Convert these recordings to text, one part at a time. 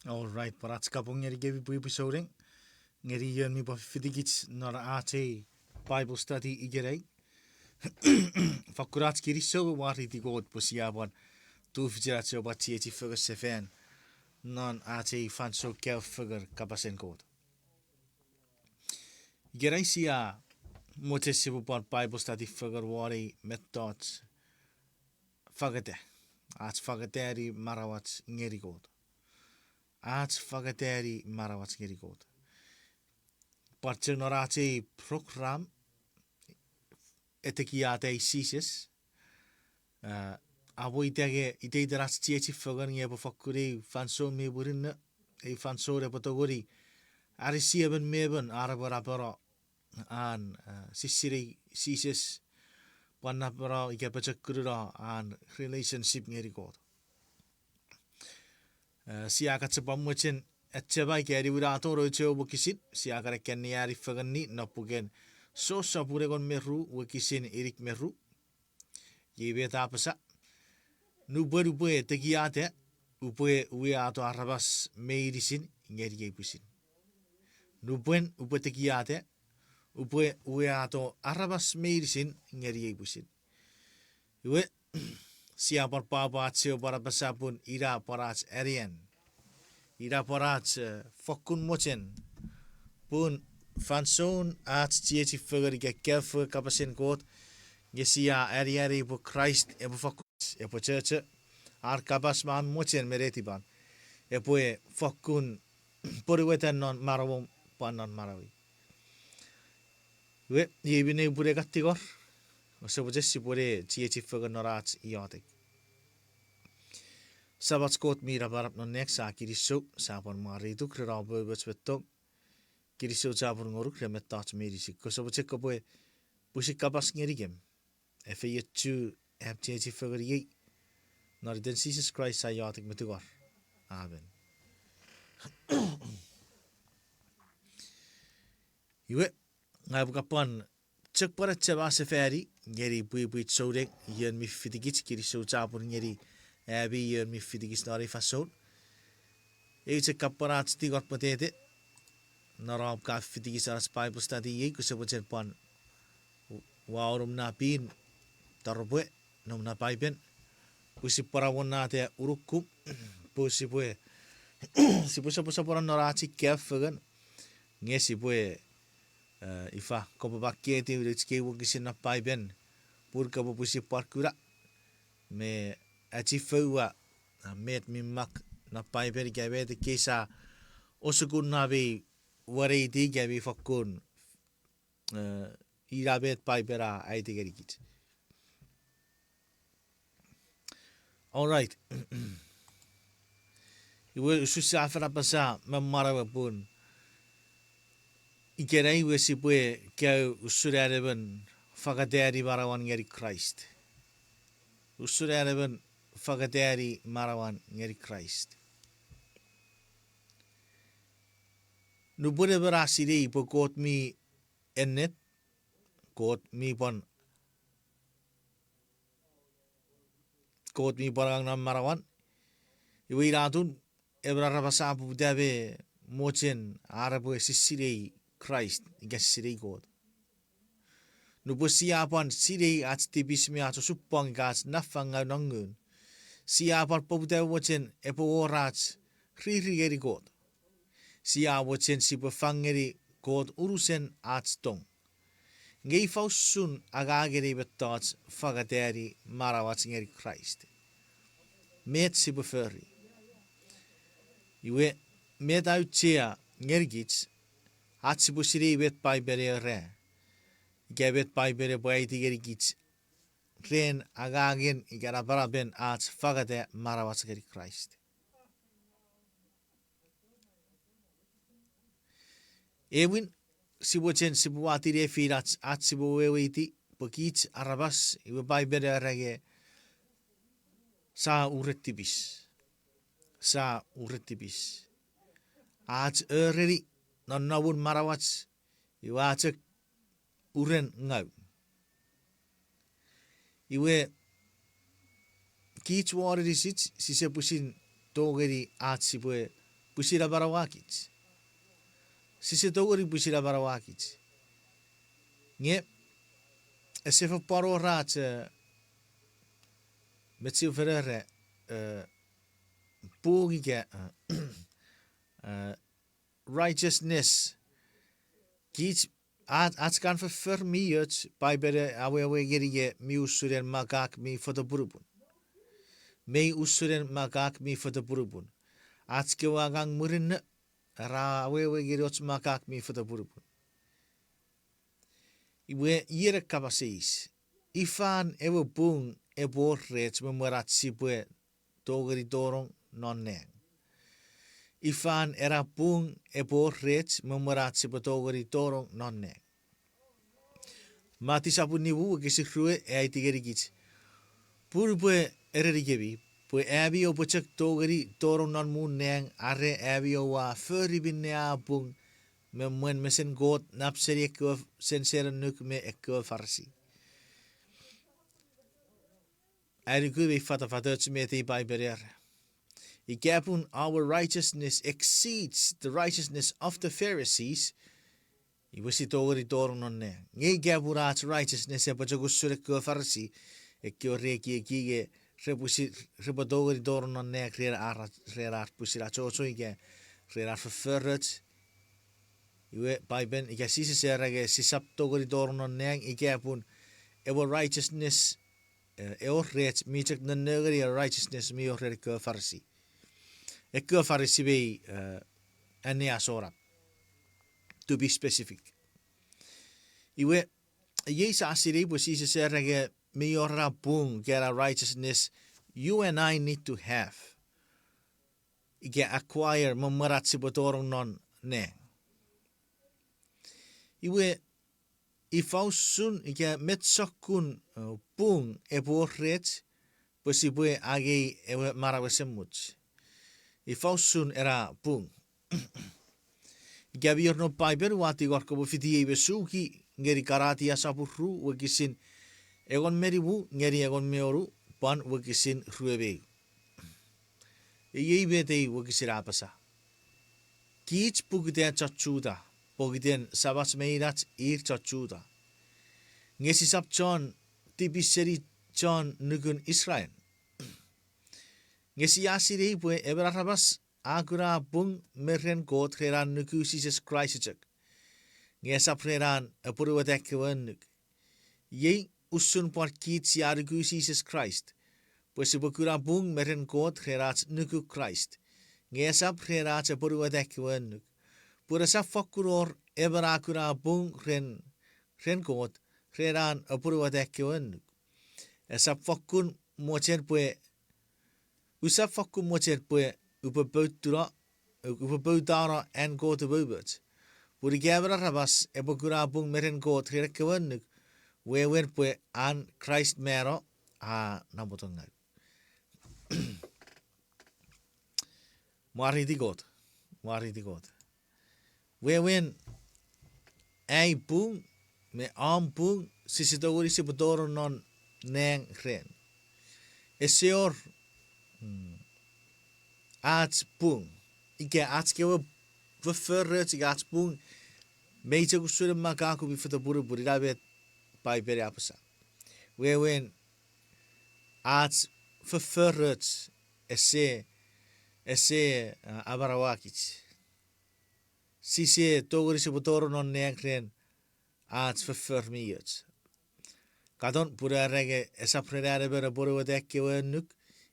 Alright, parats kapong ngeri gevi bu episode ngeri yen mi ba fidigits nor ate Bible study igerei. Fakurats kiriso wari di god po siyaban tu fijirat so ba tieti figure sefen non ate fanso kel figure kapasen god. Igerei siya mote sibu par Bible study figure wari methods fagate. Ats fagateri manawach ngeri god. Ats fagateri manawach ngeri god. Parchenorate program Atekiata Sises. Abo ite deras tieti fagan nge bafakuri fanso me burinna e fanso re patogori ari sieben meben arabara an sisiri Sises panapara ike pachakura an relationship ngeri god. Siaka tsepamuchen etcheba ikeri wirato roicho bukisit siaka rekeni ari fagan ni napugen so sapure kon meru wikisin irik meru yebe tapasa nubwe tekiate upwe ato arabas meirisin ngeri yepusin nubwen upwe tekiate upwe ato arabas meirisin ngeri yepusin iwe siapar papa atsio para pasapun ira parats erien ira parats fokun mochen pun fanson at tieti figure ke kapasen kot gesia eri bu Kraist ebu fokus ebu church ar kapas man mochen meretiban ebu fokun poriwetan non marawom panon marawi we yebine bure katigor so jesi bure tieti figure norats iotik sabat skot mira barap non next akiriso sapon maritu krabo betok kiriso sapon ngoruk remetat merisi koso cheko boy busik kapas ngerigem Effe tu tieti figure ye når den Jesus Christ sa yatik metugar. Amen. Iwe ngai bukapan cek para ceba seferi ngeri bui sodek yen mi fitigit kiri so capur ngeri abi yen mi fitigis nari fasol. E cek kaparat tigot potete narab ka fitigis aras Bible study ye kusebutsen pan waurum na pin tarbe nom na paipen pusi parawon nate urukku pusi pue si pusa poran norachi kefagan ngesi pue ifa ko baketi ritske wokisin na paipen pur ka pusi parkura me achi fewa met mi mak na paipen gabete kesa osukun nabi wari di gabi fakun irabet paipera aiti gerikit. All right. Iwe susah fera pasa memarawa pun. Ikerei we sipwe kau usurareben fagateri marawan ngeri Kraist. Usurareben fagateri marawan ngeri Kraist. Nubure berasiri po kot mi ennet kot mi pon kot mi parang nam marawan. Iwe iratun ebrara pasapu dabe mochen arabu sisirei Kraist igasirei god. Nubu siapan sirei at tibismi ato supang gas nafanga nangun. Siapar pobute mochen epo orats riri god. Sia mochen sipo fangeri god urusen at stong. Ngei fausun agageri betats fagateri marawats ngeri Kraist. Met sipo ferri. Iwe met autia ngergits at sipo sirei bet pai bere re. Gebet pai bere baiti gergits. Ren agagen igara baraben at fagate marawats ngeri Kraist. Ewin sibo chen sibo wati re firats at sibo wewiti pekits arabas iwe pai bere rege sa uretibis. Sa uretibis. At ereri nonnawun marawats iwacek uren ngau. Iwe kits wari disit sise pusin togeri at sibwe busira barawakit. Sise togori busira barawakit. Nge sefa paro rat metsi verere pogige righteousness kids at kan for miut by bere awe gerige mi usuren magak mi fotoburubun. Mei usuren magak mi fotoburubun. At kewagang murin ra awe gerots magak mi fotoburubun. Iwe ire kapasis. Ifan ewe bung ebor rets memerat sipwe togeri dorong nonneng. Ifan era bung ebor rets memerat sipwe togeri dorong nonneng. Mati sapu niwu gesichrue aitigeri Purpue ererigebi, pue abi o bocek togeri dorong non muneng are abi o wa furibin nea bung men mesen god napseri ekko senseren nuk me ekko farsi. Erigubi fata me by berer. Igapun our righteousness exceeds the righteousness of the Pharisees. Iwisitori dorong nonne. Nge gaburat righteousness e bocegusure ekko farsi. Ekko reki ekige repodogeri dorong nonne krerar pusira chocho ige krerar verfurret. Iwe Biben ika Sises erage sisap togeri dorong nonne igapun ewo righteousness eorret mitek nonnegeri righteousness mi orret ekko farsi. Ekko farsi bei ania sorap. To be specific. Iwe Yesa asiri bu Sises erage mi orra bung get a righteousness you and I need to have. Ige acquire memerat sibotorong non ne. Iwe ifausun ige metsokun bung eborret posibue age ewe marawesemut. Ifausun era bung. Ige biorno Bible wati gorko bu fiti ebe suki ngeri karati asapurru wagisin egon meribu ngeri egon meoru pan wagisin ruebe. Bete wagisira apasa. Kiits pugiten chachuda. Pugiten sabas meirat ir chachuda. Ngesi sap John tibiseri John nugun Israel. Ngesi asiri pue ebrarabas agura bung meren god heran nugu Sises Kraist. Ngesap heran apuruwatek wanuk. Ye usun por kiits yarugu Sises Kraist. Pues ibukura bung meren god herat nugu Kraist. Ngesap herat apuruwatek wanuk. Purasa fokuror eberakura bung ren god heran apuruwatek wanuk. Esap fokun mocher pue usap fokun mocher pue upabautara en god ububut. Puri gebra rabas ebukura bung meren god herak wanuk. Wewer pue an Kraist mero a nabotongai. Mari di God. Wewen ai bung me am bung sisitogori sibodoro non neng ren. Eseor ats bung. Ike ats kewe verfurret ike ats bung. Meite kusure makaku bifata buri rabet by bere apasa. Wewen ats verfurret ese abarawakit. Sise togori sibotoro non neakren ats verfurmiut. Kadon pura rege esaprere bere boro dekke wenuk.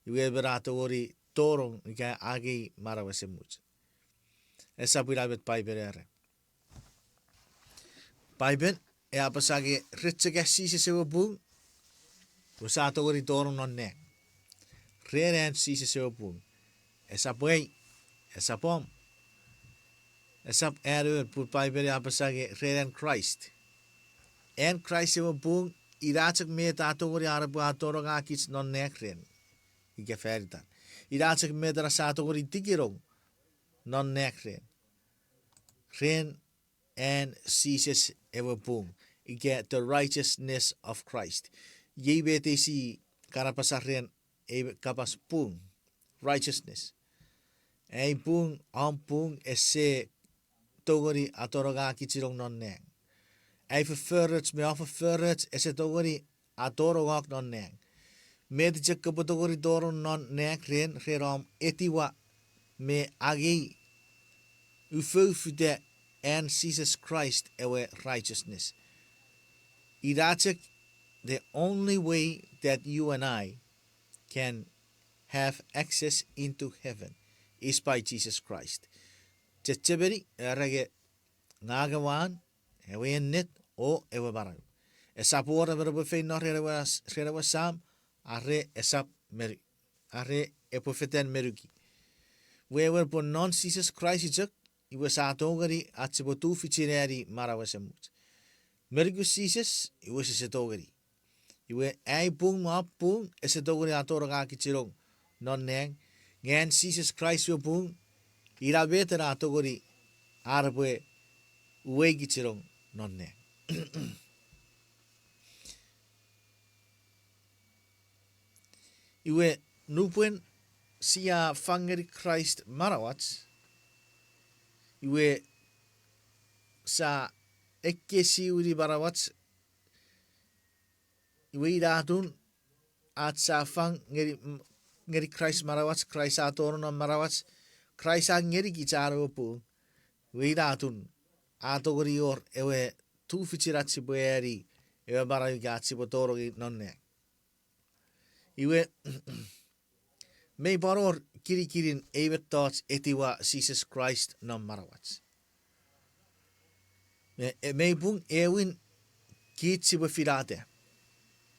Iwe beratogori torong ike agi marawesemut. Esapirabet by bere. Biben e apasage ritsege Sises ewe bung. Usatogori torong non ne. Reren Sises ewe bung. Esapwei, esapom. Esap erur pur paibere apasage reren Kraist. En Kraist ewe bung iratsik met atogori arabu atorong akits non nekren. Ike feritan. Iratsik met rasatogori digirong non nekren. Ren en Sises ewe bung. Ike the righteousness of Christ. Ye bete si karapasaren kapas bung. Righteousness. Ei pung ampung esse togori atoroga kichirong non neng. Ei verfurrets me af verfurrets esse togori atorogak non neng. Med jek kepotogori doron non neng ren rerom etiwa me agi ufufute and Jesus Christ our righteousness. Irachek, the only way that you and I can have access into heaven is by Jesus Christ. Checheberi erage ngagawan ewe net o ewe barang. Esap ora berbefe no rerewa sam are esap meri. Are epofeten meruki. Wewer pon non Jesus Christ ijak iwe satogari atsibotu fichineri marawasamut. Merigus Sises iwe setogari. Iwe ai pung ma pung esetogari atoroga kichirong non neng ngen Jesus Christ we pung ira beter atogori arbe uwe kichirong non neng. Iwe nupuen sia fangeri Kraist manawach iwe sa ekkesi uri barawach iwe iratun at sa fang ngeri Kraist manawach Kraist atoron non manawach Kraist ngeri kicharo pu iwe iratun atogori or ewe tu fichiratsi boeri ewe barayu gatsi botoro non neng. Iwe mei baror kirikirin eivet thoughts etiwa Jesus Christ non marawats. Mei pung ewin kit sibo firate.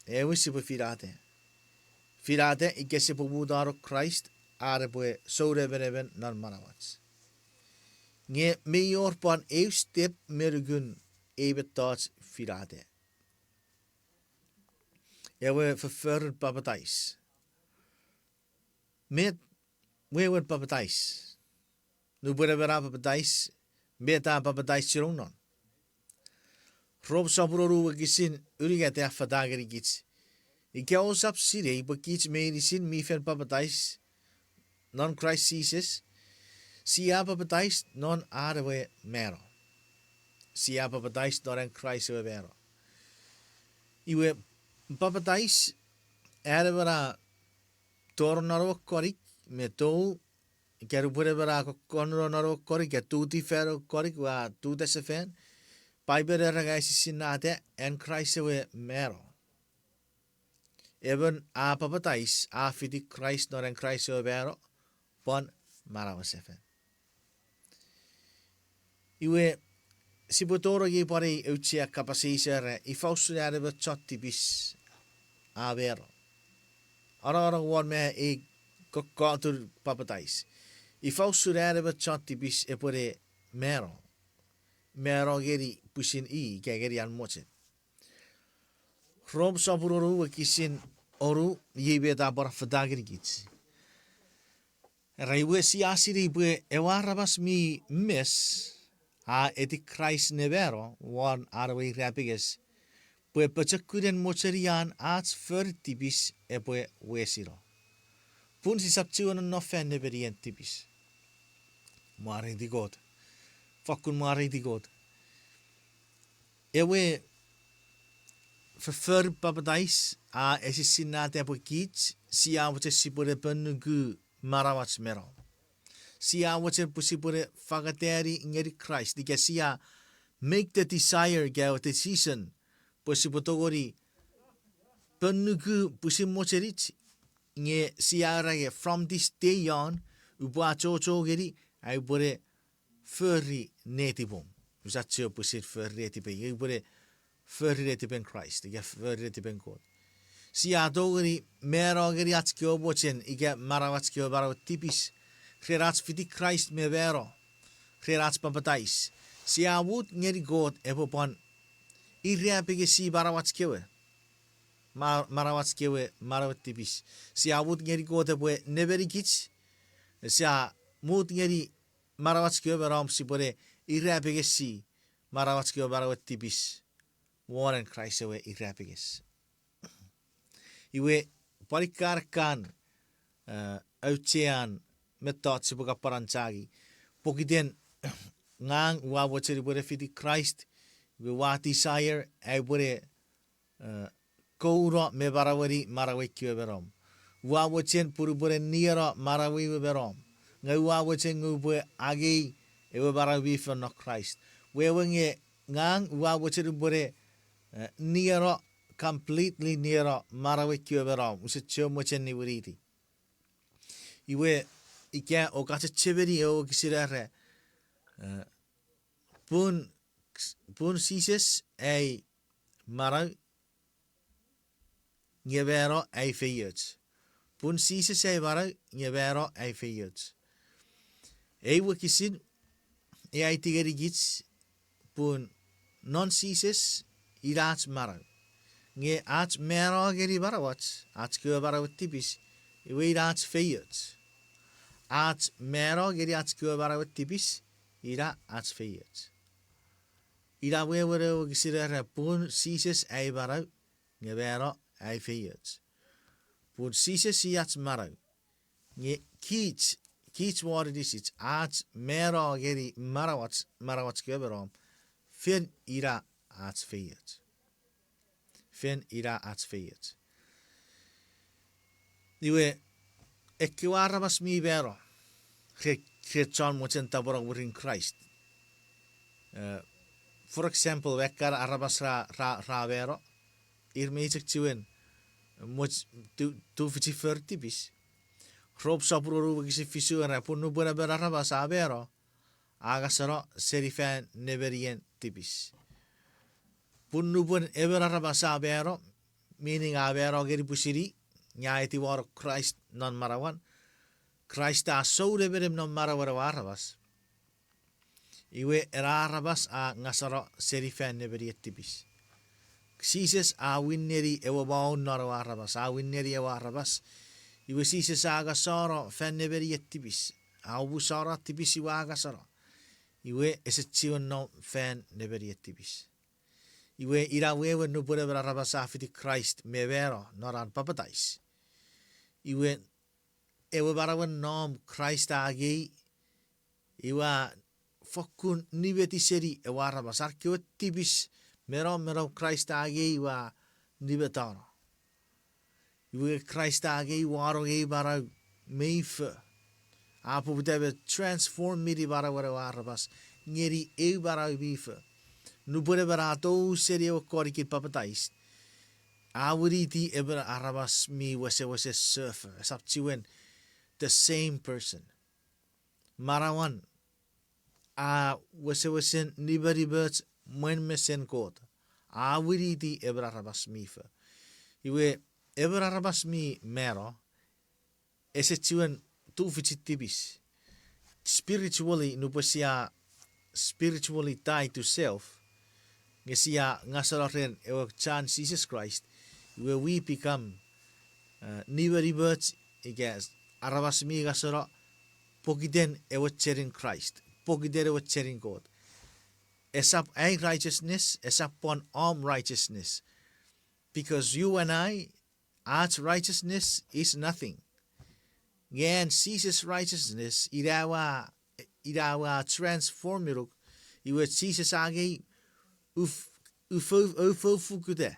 Ewin sibo firate. Firate ikese po budaro Christ areboe soureben non marawats. Nge meior pan ew step merugun eivet thoughts firate. Ewe verfurren papatais. Met wewer papatais. Nu bere vera papatais. Beta papatais chirong non. Rob sapururu gisin urigate afadageri gits. Ike osap sire ipo kits medicin mifen papatais non Christ Sises. Sia papatais non arewe mero. Sia papatais non en Christ we mero. Iwe papatais arewera tornaro korik metou quero pure vera konro korik ya tuti fero korik wa tuta sefen pai bere ragai sinate en Christ we mero even a papatais a fiti Christ nor en Christ we mero pon marawa sefen iwe sibotoro gi pare euchia kapasisere I fausare be chotti bis a vero ara one me e kokatur papatais I fausare be chotti bis e pore mero geri pusin I geri an moche Rob sapururu kisin oru yibeta bar fadagri gits Raiwe si asiri bue ewarabas mi mes a eti Christ nevero one arwe rapiges bue pachakuren mocherian ats fertibis e bue wesiro Pun si sapchuan no fen neverien tibis Mare di God Fakun mare di God Ewe verfur papadais a esisinate apo kits si a wache sipure penugu marawats mero. Si a wache pusipure fagateri ngeri Christ. Dike si a make the desire gao the season pusipotogori penugu pusimocherich nge si a rage from this day on upa chocho geri ai bore furry netibom. Usatio pusit furry netibe. Ai bore furry ben Christ. Ige furry ben God. Si adogri mero geri atskio bochen ige marawatskio baro tipis. Kherats fiti Christ me vero. Kherats papatais. Si awut ngeri God epopon irreapige si barawatskio. Marawatskio marawat tipis. Si awut ngeri God epoe neveri kits. Si a mut ngeri marawatskio berom si pore irreapige si marawatskio barawat tipis. Warren Christ ewe irreapiges. Iwe parikarkan auchean metot sipo kaparanchagi. Pokiden ngang wa wacheri bore fiti Kraist we wa desire ai bore kouro me barawari marawe kyo berom. Wa wachen puru bore niero marawi we berom. Ngai wa wachen ngu bore agi ewe barawi for no Christ. We wenge ngang wa wacheri bore niero completely niero marawe kyo berom. Use chio mochen ni wuriti. Iwe ikia o kacha cheveri o kisirare pun Sises ai marau ngevero ai feyuts. Pun Sises ai marau ngevero ai feyuts. Ei wakisin e ai tigeri gits pun non Sises irats marau. Nge ats mero geri barawats ats kyo barawat tipis iwe irats feyuts. Ats mero geri ats kyo barawat tipis ira ats feyuts. Ira wewere o kisirare pun Sises ai barau ngevero ai feyuts. Pun Sises i ats marau. Nge kits water disits ats mero geri marawats kweberom. Fin ira ats feyuts. Fin ira ats feyuts. Iwe ekiwara mas mi vero. John mochen taborok within Christ. For example, wekar arabas ra vero. Irmejek chiwen. Moch tu fichi fertibis. Rob sapuru wikisi fisu en rapun nu buena ber arabas a vero. Agasaro serifan neberien tibis. Pun nu buen ever arabas a vero. Meaning a vero geri pusiri. Nyaiti war Christ non marawan. Kraist a so reberim non marawara arabas. Iwe era arabas a ngasaro serifan neberiet tibis. Sises a winneri ewa baon naro arabas. A winneri ewa arabas. Iwe Sises a gasaro fan neberiet tibis. A ubusara tibis iwa agasaro. Iwe esetchiwan no fan neberiet tibis. Iwe ira wewe no pure arabas a fiti Christ mevero noran papatais. Iwe ewe barawan nom Christ agi iwa fokun nibeti seri ewa arabas arkiwet tibis mero Christ agi iwa nibetaro. Iwe Christ agi waro agi barau meife. Apo butebe transform miri barawara arabas ngeri e barau bife. Nupure barato seri ewa korikit papatais. Awuriti ever arabas mi wase surfer. Sapchiwen the same person. Marawan a wase nibari birds mwen mesen kot. Awuriti ever arabas mi fe. Iwe ever arabas mi mero. Esetchiwen tu fichitibis. Spiritually nupasia spiritually tied to self. Ngesia ngasaloren ewa chan Jesus Christ. Where we become nibari birds igas arabas mi gasoro pokiden ewa cherin Christ. Pokiden ewa cherin God. Esap ai righteousness, esap pon righteousness. Because you and I, arts righteousness is nothing. Gan Jesus righteousness irawa transformiruk. Iwe Jesus agi ufukude.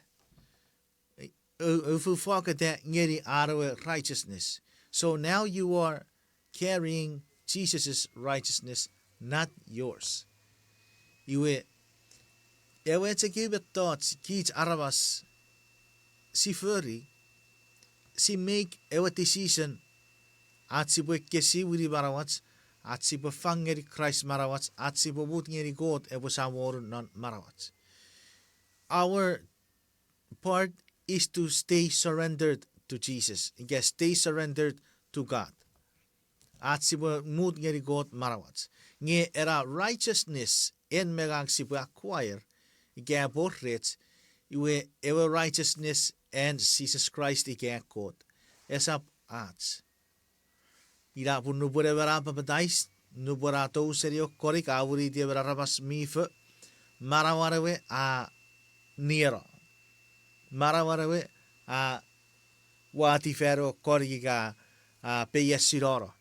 Ufufakade ngeri arawe righteousness. So now you are carrying Jesus' righteousness, not yours. Iwe ewe give thoughts kich arabas si furry si make ewe decision at si kesi wiri barawats at si fangeri Christ marawats at si but ngeri God ewe saworu non marawats. Our part is to stay surrendered to Jesus. Yes, stay surrendered to God. At si mood ngeri God marawats. Nge era righteousness en megang si acquire. Ige borrets. Iwe ewe righteousness and Jesus Christ ige God. Esap ats. Ira pun nubure vera papadais. Nubura to serio korik awuri dia berarabas mife. Marawarewe a nero. Marawarewe a wati fero koriga a peyesiroro.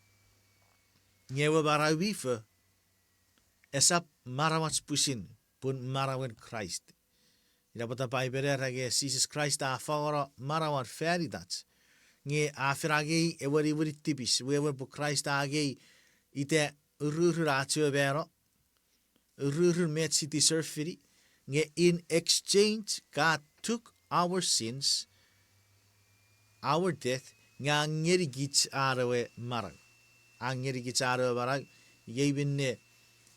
ngewe barawi fe esap manawach pusin pun marawen Kraist. Ida bata pai berage Sises Kraist a fagora marawan feridat. Nge a feragei e wari tibis wewe po Kraist agei ite urur atio vero urur met city surfiri. Nge in exchange God took our sins, our death, nga ngeri gits arawe marag. Ang ngeri gits arawe marag yebinne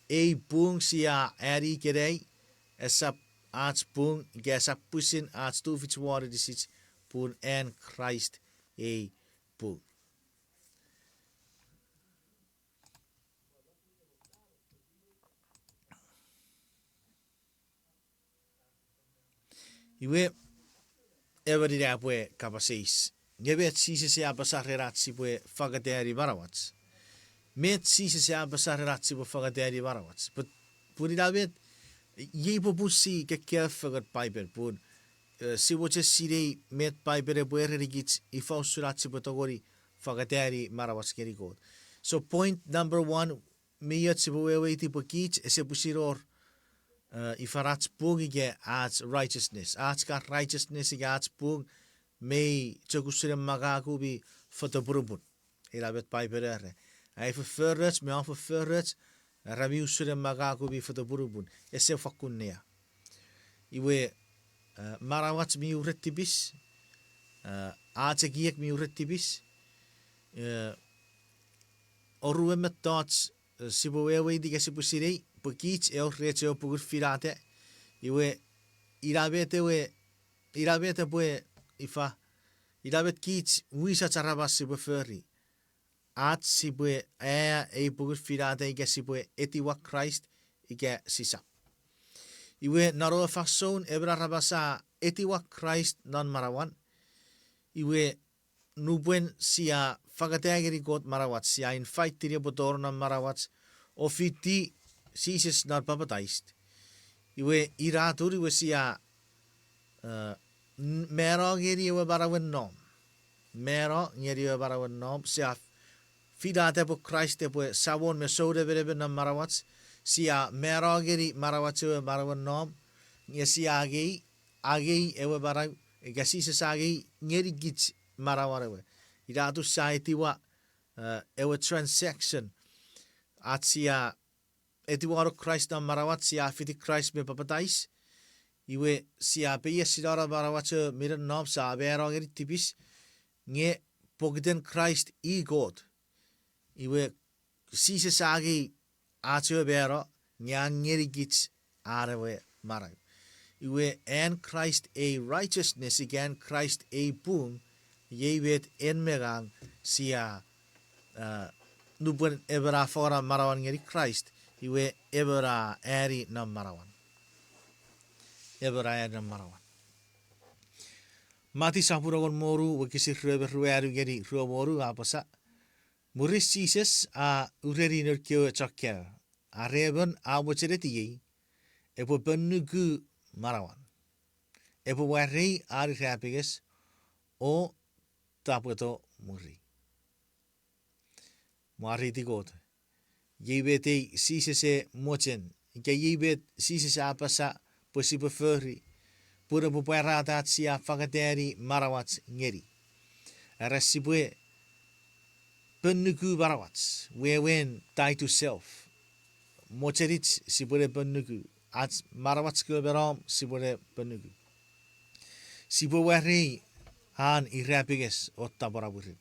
e bung sia eri kerei esap aats bung gesap pusin aats tufits water disits pun en Kraist e bung. Iwe every apwe kapaseis. Ngebet Sises ya basarerat sipwe fagateri barawats. Met Sises ya basarerat sipwe fagateri barawats. But pun idabet ye popusi ke fagat piper pun si woche sirei met piper e buere rigits ifausurat sipwe togori fagateri marawats keri god. So point number 1 miyat sipwe weiti pakich ese pusiror ifarats pung ige as righteousness. As ka righteousness ige as pung may tjogusire magakubi fotobrubun. Irabet piperere. Ai verfurrets me af verfurrets rabi usire magakubi fotobrubun. Ese fakunnea. Iwe marawats mi uretibis. Atekiek mi uretibis. Oruemet tots sibowewe dige sibusirei. Pakich el reche o pugur firate. Iwe irabete bue ifa. Irabet kich wisa charabas sibwe ferri. At sibwe e pugur firate ige sibwe etiwa Kraist ige sisa. Iwe naro fason ebra rabasa etiwa Kraist non marawan. Iwe nubuen sia fagatageri god marawat sia in fight tiri botor non marawat. Ofiti Sises not baptized. Iwe iratur iwe sia mero ngeri iwe barawen nom. Mero ngeri iwe barawen nom. Sia fidate po Kraist po sawon me sode berebe nam marawats. Sia mero ngeri marawats iwe barawen nom. Nge sia agei ewe baraw. Ega Sises agei ngeri gits marawarewe. Iratur sa itiwa ewe transaction. At sia etiwaro Kraist na marawat sia fiti Kraist me papatais. Iwe sia peya sidara marawat miran nom sa bero ngeri tipis. Nge pogden Kraist I God. Iwe Sises agi atio bero ngeri gits arewe marag. Iwe en Christ a righteousness again Christ a bung. Yewet en megang sia nubun ebera fora marawan ngeri Christ. Iwe ebera eri nam marawan. Ebera eri nam marawan. Mati sapuragon moru wakisi rueru ngeri ruo moru apasa. Muris Sises a ureri nerkio chakkel. A reben a wachereti epo benugu marawan. Epo warei ari rapiges o taputo muri. Mari di god. Yebete Sises e mochen. Ike yebet Sises apasa posibe furri. Pura buperatat sia fagateri marawats ngeri. Arasibwe penugu marawats. Wewen die to self. Mocherits sibure penugu. Ats marawats keberam sibure penugu. Sibu warei han irapiges o taboraburin.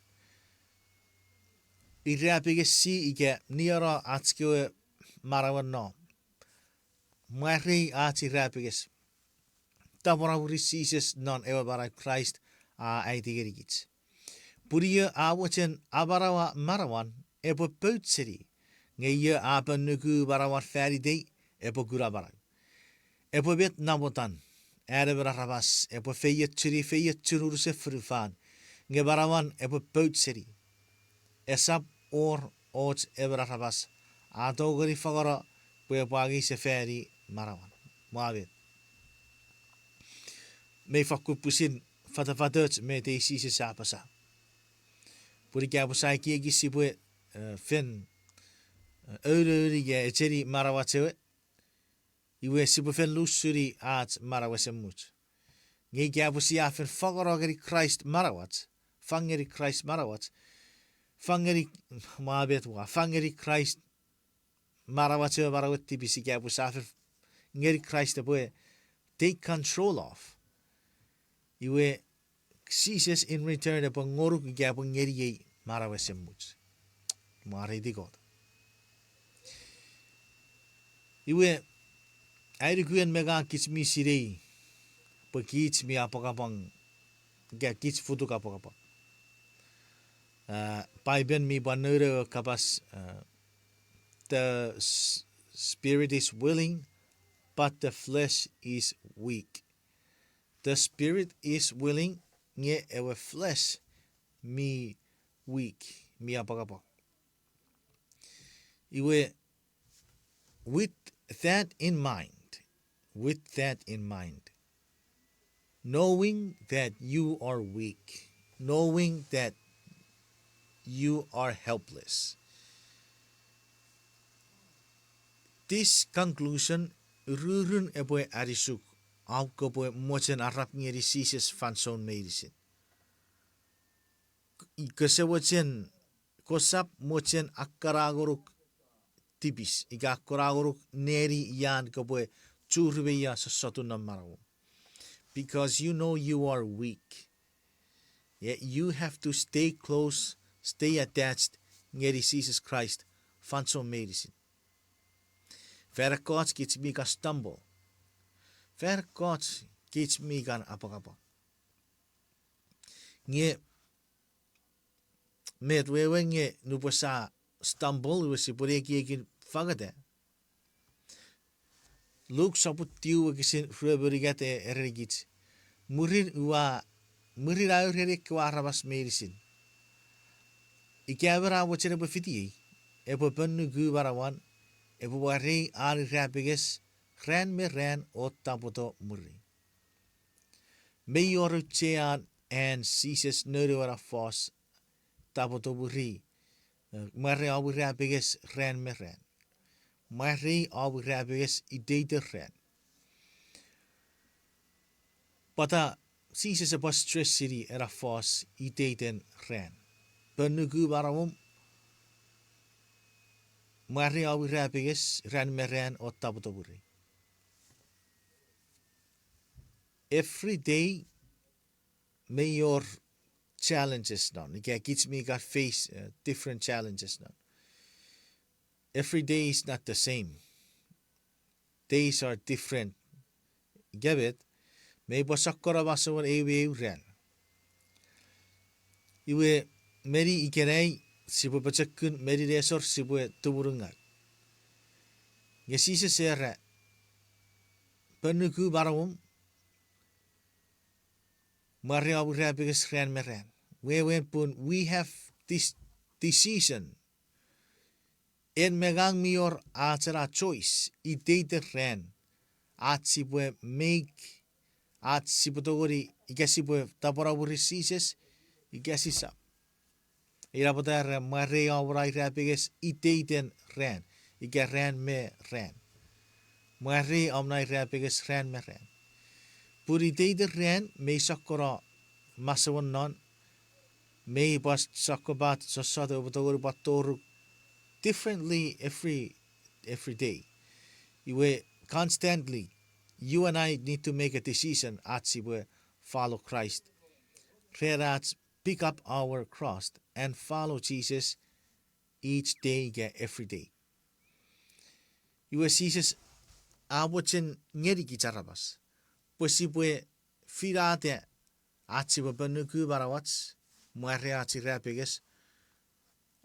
Irapiges si ike niara atskio marawan no. Marri ati irapiges. Taboraburi Sises non ewa bara Christ a aitigirigits. Puria a wachen abarawa marawan epo poutseri. Nge apa nuku barawan feride epo gurabara. Epo bet nabotan. Erebra rabas epo feyet churur se frufan. Nge barawan epo poutseri. Esap or ots ebra rabas. Atogori fagora puepagi se feri marawan. Moabit. Me fakupusin fatafatot me te Sises apasa. Puri kia pusai kia gisi pue fen öyle ge echeri marawachewe. Iwe sibufen lusuri at marawasemut. Nge gabu siafen fagarogeri Kraist marawat. Fangeri Kraist marawat. Fangeri Kraist marawachewe marawati bisi gabu safen ngeri Kraist boy take control of. Iwe Sises in return upon ngoruk gabu ngeri ye marawasemut. Mare di God. Iwe airikuan mega kits mi sirei. Pekits mi apakapang ga kits futu kapakapang. Paiben mi banere kapas the spirit is willing but the flesh is weak. The spirit is willing nge ewe flesh mi weak mi apakapang. Iwe with that in mind, knowing that you are weak, knowing that you are helpless. This conclusion rurun eboe arisuk au koboe mochen arap ngeri Sises fanson medicine. Kesewachen kosap mochen akaragoruk tipis iga akaragoruk neri yan koboe churbeya sasatu namarawo. Because you know you are weak. Yet you have to stay close, stay attached ngeri Jesus Christ fanson medicine. Verre kots gets me kan stumble. Verre kots gets me kan apakapa. Nge met wewe nge nupasa stumble wesi poreki ekin fagate. Luke saput tiu kisin ruberigate erigit. Murir aurere kwa rabas medicine. Ikabera wachere befiti. Epo pennu gu barawan. Epo wari ari rapiges. Ren me ren o tapoto muri. Mayor chean and Sises nöruara fos tapoto muri. Mare abu rapiges ren me ren. Mare abu rapiges idete ren. Pata Sises apa stress city era fos ideten ren. Penugu barawum mari abu rapiges ren me ren o tapoto muri. Every day may your challenges now. Okay, kids me got face different challenges now. Every day is not the same. Days are different. Get it? May basakora basawan ewe ren. Iwe meri ikenai sibu bacakun meri resor sibu tumurungat. Yesise sera penuku barawum mari abu rapiges ren me ren. We have this decision. En megang mior atera choice. Idete ren. At sipwe make. At sipotogori. Igasipwe taporaburi Sises. Igasisap. Irapotar mari abu rapiges ideten ren. Iga ren me ren. Mari amnai rapiges ren me ren. Puri idete ren me sakora masawan non. May bas sakobat sasado botogori batoru differently every day. Iwe constantly you and I need to make a decision at siwe follow Christ. Rerat pick up our cross and follow Jesus each day every day. Iwe Jesus awochen ngeri kicarabas. Pues siwe firate at siwe penuku barawats. Muare ati rapiges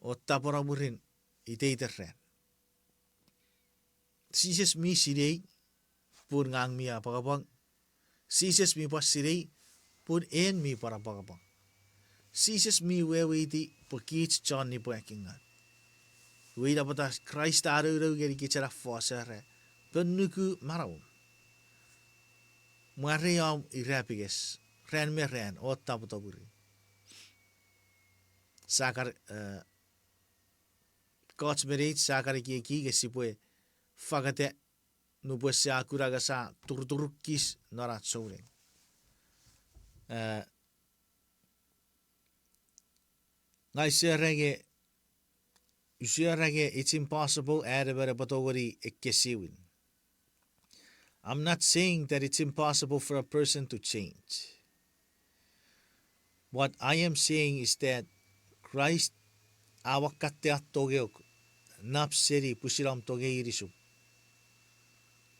o taporaburin ite ren. Sises mi sirei pur ngang mi apakapang. Sises mi pas sirei pur en mi para apakapang. Sises mi wewe iti pukits John ni puakingan. Wida pata Kraist aru geri kicara fosere. Penuku marau. Muare am irapiges ren me ren o taporaburin. Sakar God's merit sa kariki ke sipwe Fangeta no pues sa kuraga sa turturukis nora tsore. Ngai serege it's impossible adabara batogori ekesiwin. I'm not saying that it's impossible for a person to change. What I am saying is that Kraist awakatea togeok napseri pusiram toge irisu.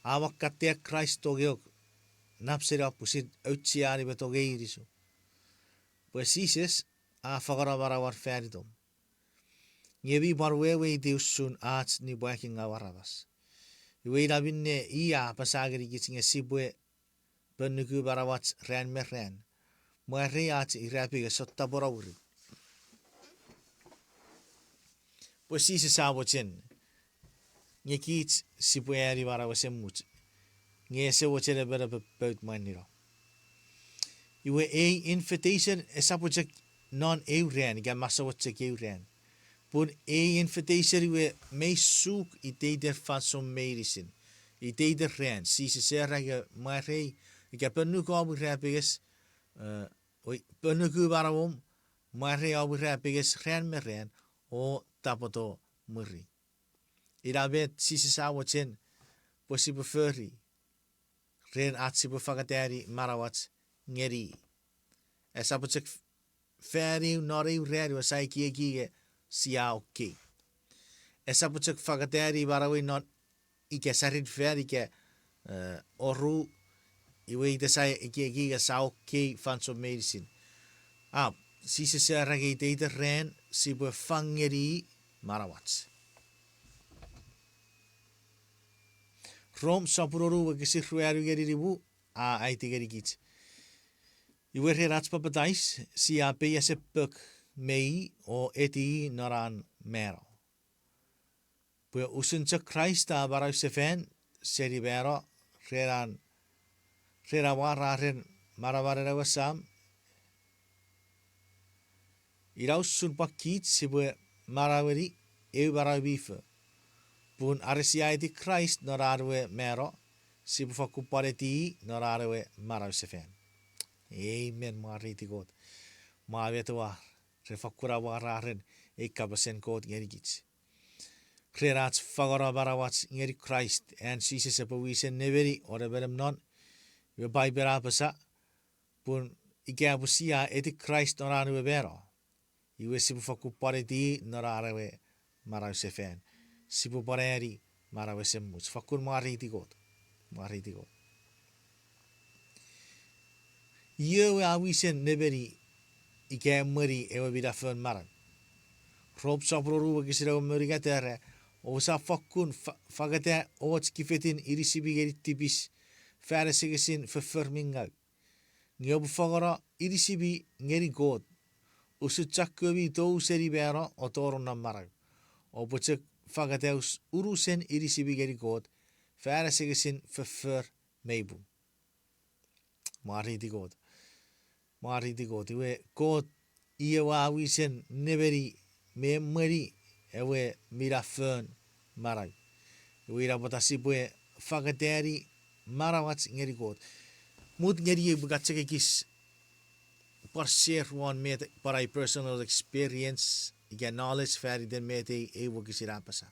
Awakatea Kraist togeok napseri pusid outsiari betoge irisu. Pues Sises a fagarabarawar ferdom. Ngebi barwewe di usun aats ni buaking awarabas. Iwe labinne iya pasagari kisinga sipwe penuku barawats ren me ren. Muare aats irapiga sotta borawuri. Pues Sises awochen. Nge kiits sipwe ari barawasem much. Nge se wochere bera beut maniro. Iwe invitation esapochek non euren ga masawochek euren. Pun invitation iwe may soek iteider van som medicine. Iteider ren. Sises erage muare ik penuku abu rapiges penuku barawom muare abu rapiges ren me ren o tapoto muri. Irabet Sises awochen posible furry. Ren atsibu fagateri manawach ngeni. Esapochek feri nori reri wasai kiege sia okay. Esapochek fagateri barawi not ike sarid feri ke oru iwe desai kiege sa okay fanso medicine. Sises erage ite ren sibu fangeri manawach. Rom sapururu wakisir ruaru geri ribu aiti geri kits. Iwe rats papadais si ape yasepuk mei o eti noran mero. Pue usun Kraist a barau sefen seribero rerawaren marawarera wasam. Iraus sunpakit sibue maraweri eu barau bife. Pun aresiaiti Kraist norarwe mero sibu fakupareti norarwe marau sefen. Amen mariti God. Maavetua refakura wararen ekabasen God ngerigits. Krerats fagora barawats ngeri Kraist and Sises apawisen neveri ore berem non. We baibera pasa pun ikabusia eti Kraist norarwe bero. Iwe sibu fakupareti norarwe marau sefen. Sibu pareri marawe semmus. Fakur mariti God. Mariti God. Yewe awisen neberi ike muri ewe bida fön maran. Rob saproru wakisira muri gatere o sa fakun fagate ots kifetin irisibi geritibis fare segesin förminga. Nyobu fagara irisibi ngeri God. Usutsakobi to seribera o torona marag. O botsek fagateus urusen irisibi geri God. Fare segesin för meibu. Mariti God. Mariti God. Iwe God ie wawisen neveri me meri ewe mira fön marag. Iwe ira botasipwe fagateri marawats ngeri God. Mut ngeri e bugatseke kis par share one met par I personal experience ike knowledge fari den mete e wakisira pasa.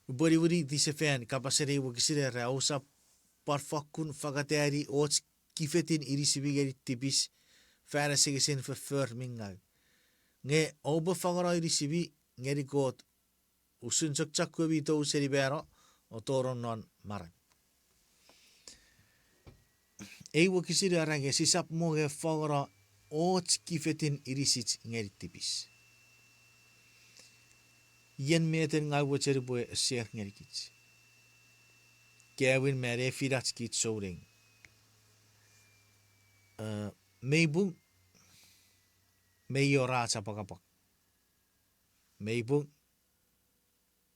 Bori wuri dise fan kapasere wakisira ra osa par fakun fagateri ots kifetin irisibi geri tipis fara segesin för minga. Nge oba fagara irisibi ngeri God usun chakchakobi to seribero o toron non marag. E wakisira range sisap moge fagara ots kifetin irisit ngeri tipis. Yen meten ngai waceri boy share ngeri kits. Kevin mere firats kit soring. Meibung meyora sapakapak. Meibung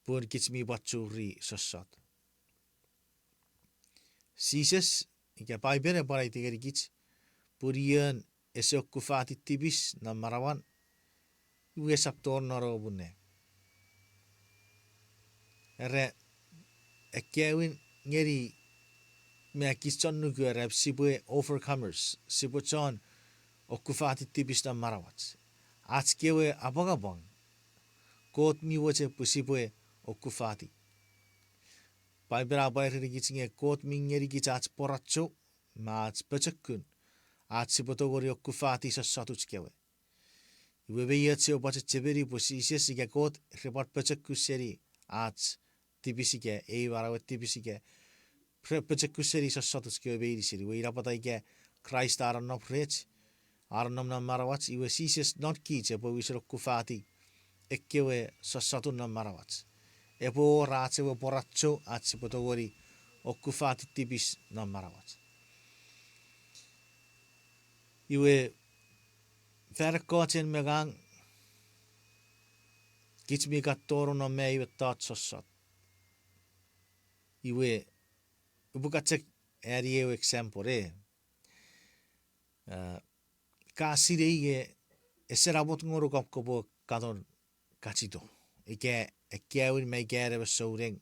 pun kits mi batsuri sosot. Sises ika paibere para itigeri kits purian esokufati tibis na marawan uwe saptor naro bunne. Ere ekewin ngeri me kiston nugu sipwe overcomers. Sipwe chon okufati tipis na manawach. Atskewe abogabong. Kot mi wache pusipwe okufati. Pai berapa rigitsinge kot mi ngeri gitsats poracho maats pechekun. Sipotogori okufati sa satutskewe. Iwe beyetse opache cheberi po Sises ike kot report pechekuseri tipsike eivarawe tipsike pechekuseri sa satutskewe beiriseri. Iwe irapata ike Kraist aranop rech aranop na manawach iwe Sises not kiche po wisero kufati ekkewe sa satu na manawach. Epo raatsewe poracho sipotogori okufati tipis na manawach. Iwe verkochen megang kitsmika toro no me iwe tatsosat. Iwe ubukatsek erie example kasire ige eserabot ngoro kapkopo katon kachito. Ike ekiawin me ikere besoureng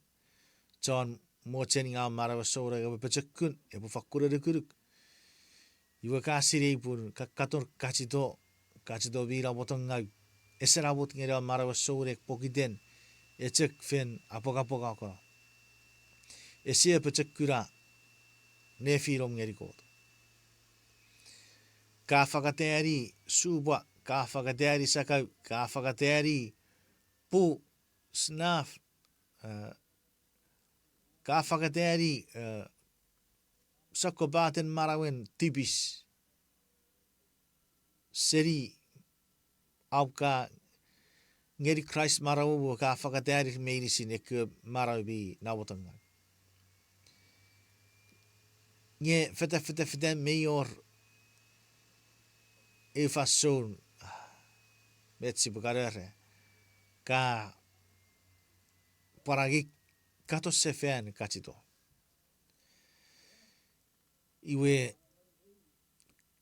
John mochen nga mara besoureng bepechekun epo fakkurerkuruk. Iwe kasire ipun katon kachito vira botonga eserabot ngere mara besourek pokiten echek fen apoka ko. Esie pechekura nefirom ngerikot. Kafakateri suba, kafakateri sakau, kafakateri pu snaf, kafakateri sakobaten marawen tipis. Seri auka ngeri Kraist marawu kafakateri meirisin ek marawi nawotanga. Nge fete mayor efason metsi bukarere ka paragik kato sefen kachito. Iwe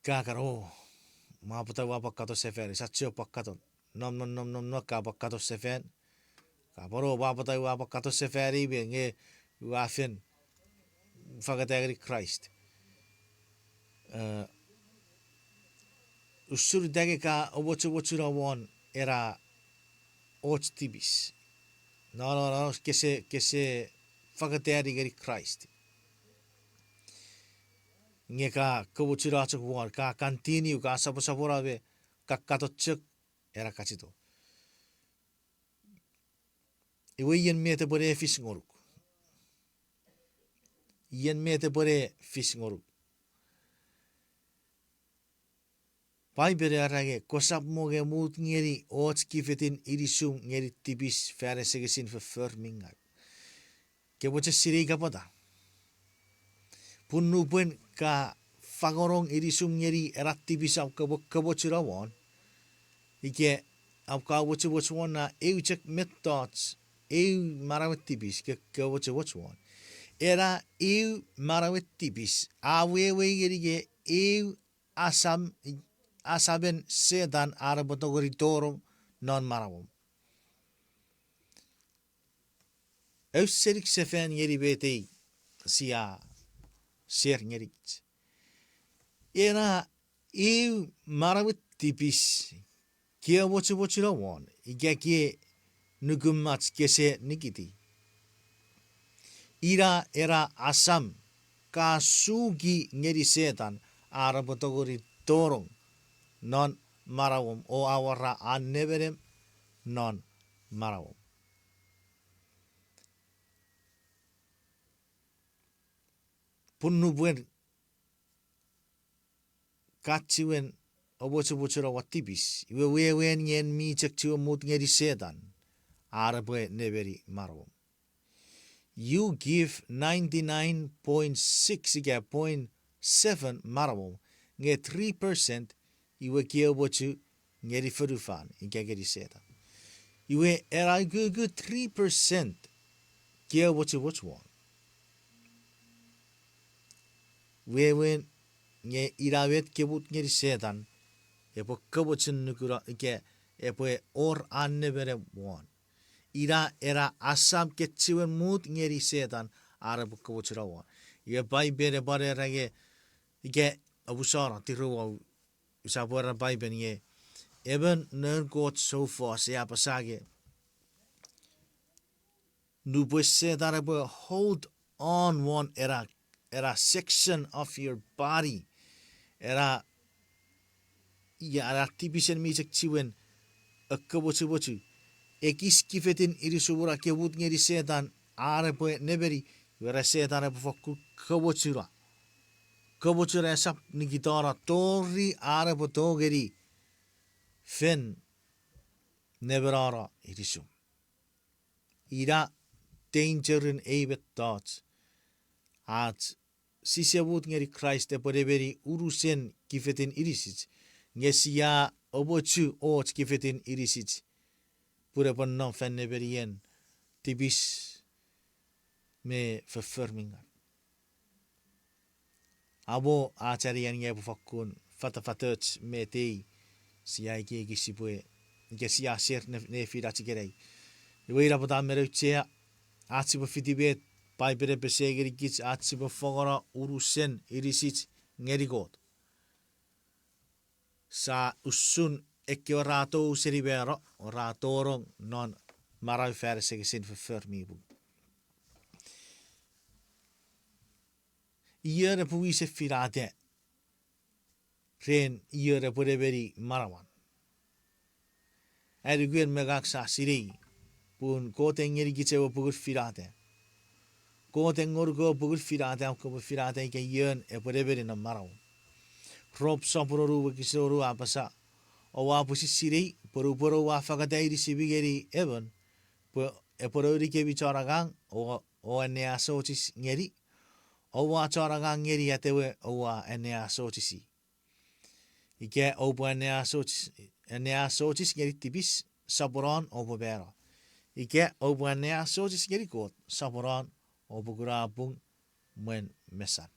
kakaro mapata wapa kato sefen satio pakaton nom ka kato sefen kaporo wapa kato seferi be nge wafen fagatagri Kraist. Usur dage ka obochu won era och tibis. No kese fagatagri gari Kraist. Nge ka kobochu rachok won ka continue ka sapora be ka katochuk era kachito. Iwe yen mete bore fish ngoruk. Yen mete bore fish ngoruk. Pai bere arage kosap moge mut ngeri och kifetin irisum ngeri tipis fere segesin verminga. Keboche siri kapota. Punnu pun ka fagorong irisum ngeri erat tipis au keboche rawon. Ike au kaboche won na check methods marawet tipis keboche won. Era marawet tipis awewe gerige asaben setan arabotogori toro non marawom. Serik sefen yeri bete sia ser ngerikits. Era marawet tipis kia boche rawon igake nugumats kese nikiti. Ira era asam kasugi ngeri setan arabotogori torong non marawom o awara aneverem non marawom. Punnu buen katsiwen oboche rawatibis iwe wewen ngen mi cek ciwe mut ngeri setan arabe neveri marawom. You give 99.6 ika 0.7 marawom nge 3% iwe kia bochu ngeri ferufan ika geri setan. Iwe era gugu 3% kia bochu won. Wewen nge irawet kebut ngeri setan epo kebochin nukura ike epo or annebere won. ira era asam ketsiwen mut ngeri setan arabu kabuchirawa. Ye bai bere bare rage ige abusara tiruwa usabora bai ben ye. Even ner God so far se apasage. Nu bose darabo hold on one era section of your body. Era artibisen mi sekchiwen akkabochu. Ekis kifetin irisubura kebut ngeri setan arapo neberi vera setan arapo fakku kabochura. Kabochura esap nikitara tori arapo togeri fen neberara irisum. Ira danger in ebet thoughts. At sisebut ngeri Kraist eporeberi urusen kifetin irisit. Ngesia obochu ot kifetin irisit. Pura pannam fenneberien tibis me verfirmingan. Abo acarian nge bufakkun fatafatut me tei siai ke gisipue gesia ser ne fira tigerei. Iweira pata mereuchea atsibu fitibet pai bere besegeri kits atsibu fogora urusen irisit ngerigot. Sa usun ekki rato seribero ratorong non marau färsegesin verfirmibu. Iere puise firate. Ren iere pureberi marawan. Eriguen megaksa sirei. Pun kote ngeri kitsewo pugur firate. Kote ngorgo pugur firate amko firate ike yen pureberi na marawan. Rob sampuru kisoru apasa. Owa pusi sirei puru wa fakadai risibigeri even. Epurori ke bicara gang o ene asotis ngeri. Owa cara gang ngeri atewe owa ene asotisi. Ike obo ene asotis ngeri tibis saburan obo bera. Ike obo ene asotis ngeri kot saburan obo gurabung muen mesan.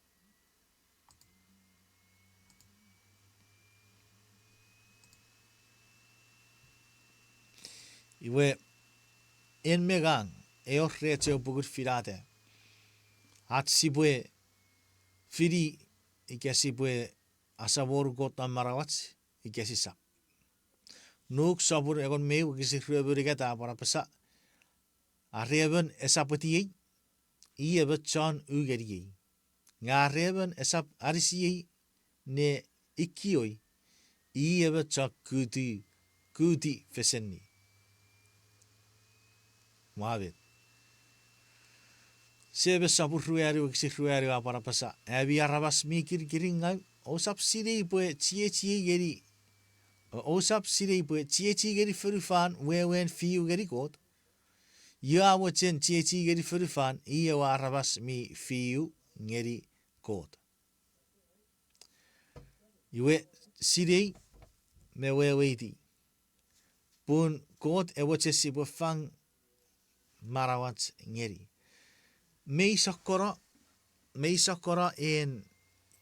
Iwe en megang eorrete obugur firate. At sipwe firi ike sipwe asabor gota manawach ike sisa. Nuk sabur egon meu kisi rueburigata para pesa. Areben esapetiye iebet chan ugeriye. Ngareben esap arisiye ne ikioi iebet chak kuti fesenni. Mavet. Sebe sabur rueru kisi rueru para pesa. Ebi arabas mikir kiringa osap siri pue chie geri. Osap siri pue chie geri furufan wewen fiu geri god. Ya wachen chie geri furufan iya arabas mi fiu ngeri god. Iwe siri me weweiti. Pun god ewache sibu fang marawat ngeri. Mei sakora en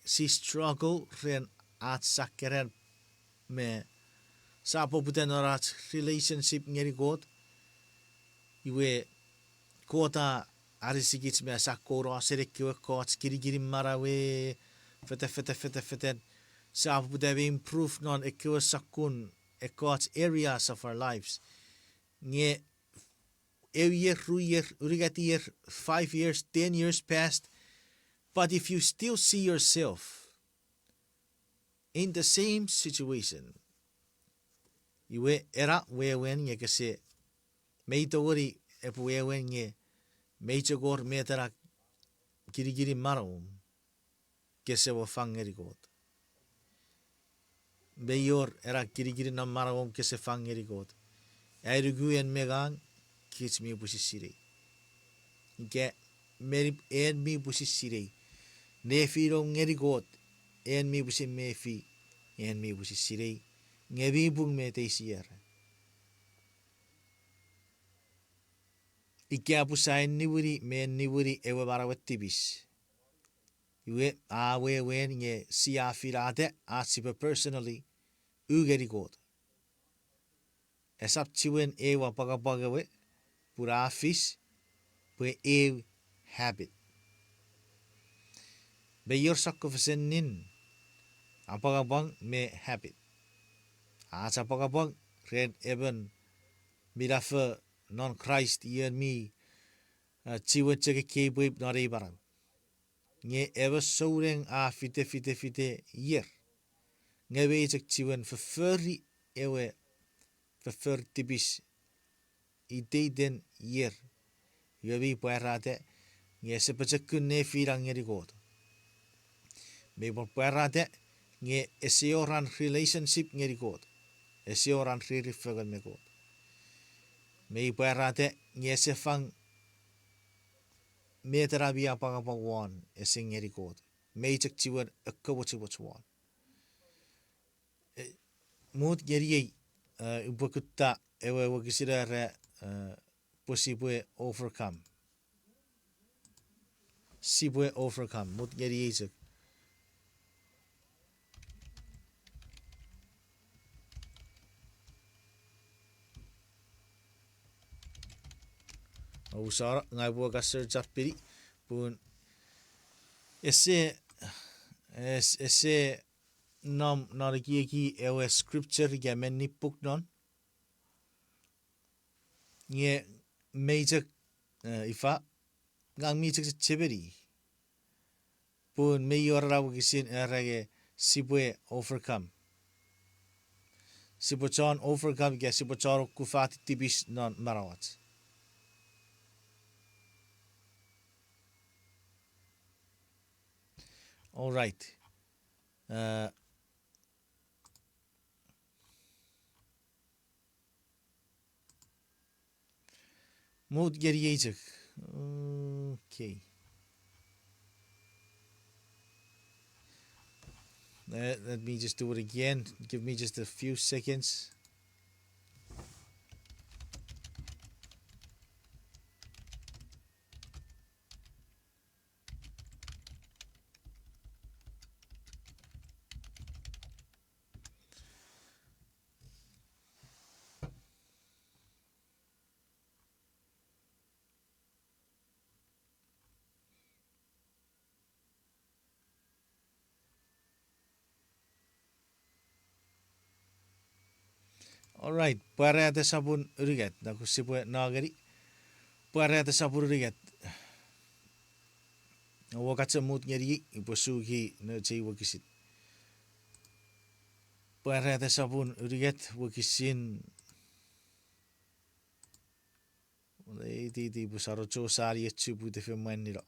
si struggle ren at sakeren me sapo puten orat relationship ngeri god. Iwe kota arisigits me sakoro serekiwe kots kirigiri marawe fete sapo puten improve non ekiwe sakun kots areas of our lives. Nge year, 5 years, 10 years past. But if you still see yourself in the same situation, iwe era wewen ye kese meitogori epu wewen ye meitogor metera girigiri marawum kese wo fangeri god. Beyor era girigiri na marawum kese fangeri god. Airugu en megang kits mi busisiri. Ike meri en mi busisiri. Nefiro ngeri god en mi busi mefi en mi busisiri. Ngebi bung me teisier. Ike apusain niwuri men niwuri ewe barawetibis. Iwe awe wen nge siya firate asipa personally ugeri god. Esap chiwen ewa pagapagawe purafis pue ew habit. Beyor sakko fesenin apagabang me habit. Asa apagabang red even mirafe non Kraist yen mi chiwe cheke kebweb nare barang. Nge ever soureng a fite yer. Nge wezek chiwen verfurri ewe verfur tibis idee den yer. Yewi puerate nge sepecekun ne firang ngeri god. Mebor puerate nge eseoran relationship ngeri god. Eseoran riri fegan me god. Mei puerate nge sefang meterabi apagapawan esing ngeri god. Mei cek chiwen ekkawachiwachuan. Mut geriei ubakutta ewe wakisirare posibwe overcome. Sipwe overcome. Mut geriei cek. Usara ngai buat kasar capiri pun ese nam nariki ewe scripture ya menipuk non nge mejek ifa ngang mijek ceberi pun meyorra wakisin erage sipwe overcome. Sipochan overcome ya sipochan kufati tibis non manawach. All right. Mood geriyecek. Okay. Let me just do it again. Give me just a few seconds. Alright, puarete sabun uriget. Naku sipwe nageri. Puarete sabun uriget. Wakatse mut ngeri iposugi no chei wakisit. Puarete sabun uriget wakisin. Di busaro chosari etsubu te femanira.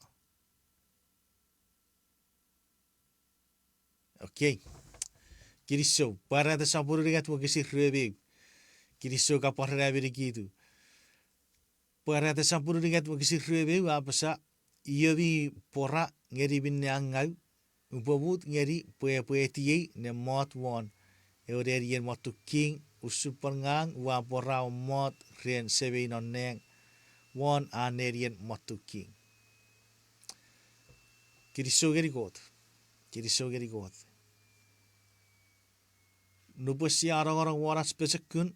Okay. Kiriso, puarete sabun uriget wakisit rebe. Kiriso kaparra birikitu. Puarete sabun uriget wakisit rebe apasa iobi pora ngeri binne angau. Upabut ngeri pue tiye ne mot won. Eurerien motu king usupangang wa pora mot rien sebe noneng won anerien motu king. Kiriso geri god. Kiriso geri god. Nuposi arang waras pesekun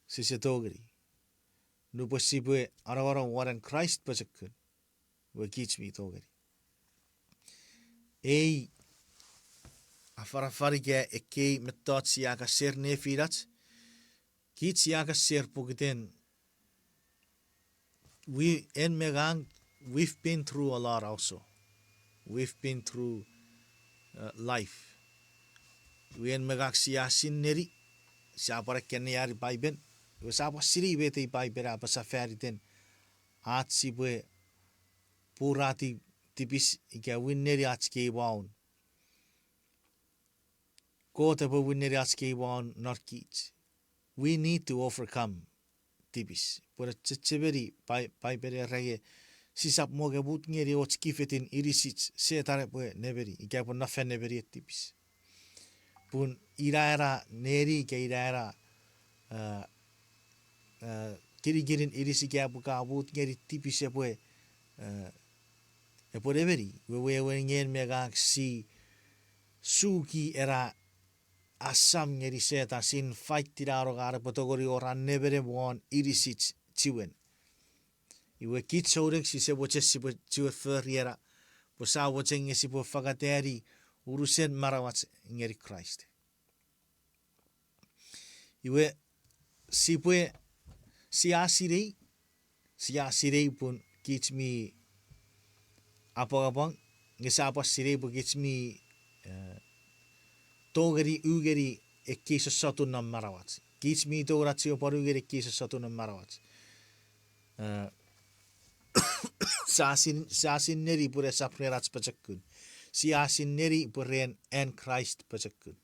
sisetogeri. Nuposi bue arang waran Kraist pesekun. Wakich mi togeri. Ei afarafari ke ekei metot siaka ser ne firats. Kit siaka ser pukiten. We en megang we've been through a lot also. We've been through life. We en megak siasin neri siapa kene yari Bible. We siapa siri bete Bible apa safari ten at sibwe purati tipis ika winneri atske waun. Kota po winneri atske waun narkich. We need to overcome tipis. Pura ceceberi Bible rege sisap moge but ngeri otskifetin irisits se tare po neveri ika po nafen neveri tipis. Pun iraera neri ke iraera kirigirin irisi ke abuka but ngeri tipis epwe epwe neveri we ngen megak si suki era asam ngeri setan sin fight tidaro gare potogori ora nebere won irisit tiwen. Iwe kitsorek si se boche si tiwe ferriera. Posa boche ngesi po fagateri urusen manawach ngeri Kraist. Iwe sipwe siasirei pun kitmi apagapang ngesapa sirei pun kitmi togeri ugeri ekkisa satu nam manawach. Kitmi togratsio parugeri ekkisa satu nam manawach. Sasin neri pure saprerats pacakun. Siasin neri puren en Kraist pacakun.